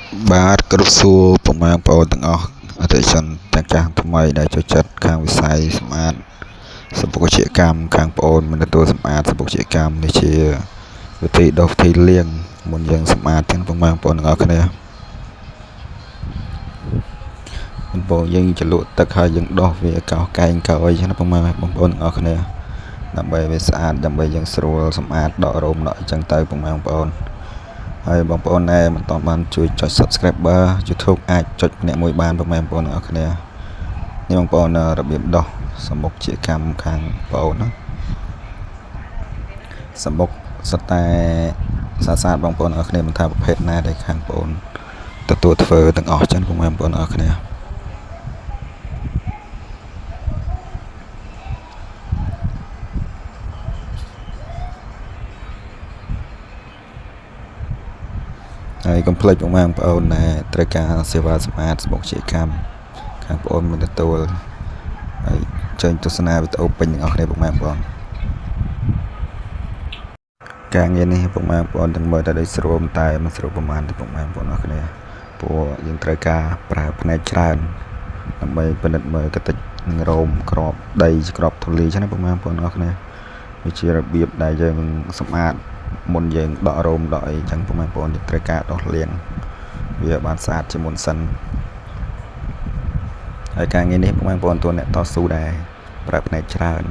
បាទគ្រប់សួរពុកម៉ែបងប្អូនទាំងអស់អតិថិជនទាំងចាស់ថ្មីដែលចូលចិត្តខាងវិស័យសម្អាតសម្បុកជាកម្មខាងបងប្អូនមិនទទួលសម្អាតសម្បុកជាកម្មនេះជាវិធីដុសវិធីលាងមុនយើងសម្អាតទាំងពុកម៉ែបងប្អូនទាំងអស់គ្នាបងប្អូនយើងចលក់ទឹកហើយយើងដោះវាកោសកែងកោអីចឹងណាពុកម៉ែបងប្អូនទាំងអស់គ្នាដើម្បីវាស្អាតដើម្បីយើងស្រួលសម្អាតដករោមដកអញ្ចឹងទៅពុកម៉ែបងប្អូនហើយបងប្អូនដែលមិនទាន់បានជួយចុច Subscriber YouTube អាចចុចម្នាក់មួយបានបងប្អូនទាំងអស់គ្នានេះបងប្អូនរបៀបដោះសម្បុកជាកម្មខាងបងប្អូនណាសម្បុកសុទ្ធតែស្អាតបងប្អូនទាំងអស់គ្នាមិនថាប្រភេទណាដែលខាងបងប្អូនទទួលធ្វើទាំងអស់ចឹងបងប្អូនទាំងអស់គ្នាហើយកុំភ្លេចបងប្អូនដែលត្រូវការសេវាសម្អាតសម្បុកជាកម្មខាងបងប្អូនមិនទទួលហើយចេញទស្សនាវីដេអូពេញទាំងអស់គ្នាបងប្អូនការងារនេះបងប្អូនទាំងមើលតែដូចស្រួលតែមិនស្រួលប្រហែលទេបងប្អូនអរគ្នាព្រោះយើងត្រូវការប្រើផ្នែកច្រើនដើម្បីពិនិត្យមើលកតិចនឹងរោមក្របដីក្របធូលីចឹងណាបងប្អូនអរគ្នាវាជារបៀបដែលយើងសម្អាតមុនយើងដករោមដកអីចឹងបងប្អូនយើងត្រូវការដោះលាងវាបានស្អាតជាមុនសិនហើយការងារនេះបងប្អូនតួអ្នកតស៊ូដែរប្រើផ្នែកច្រើន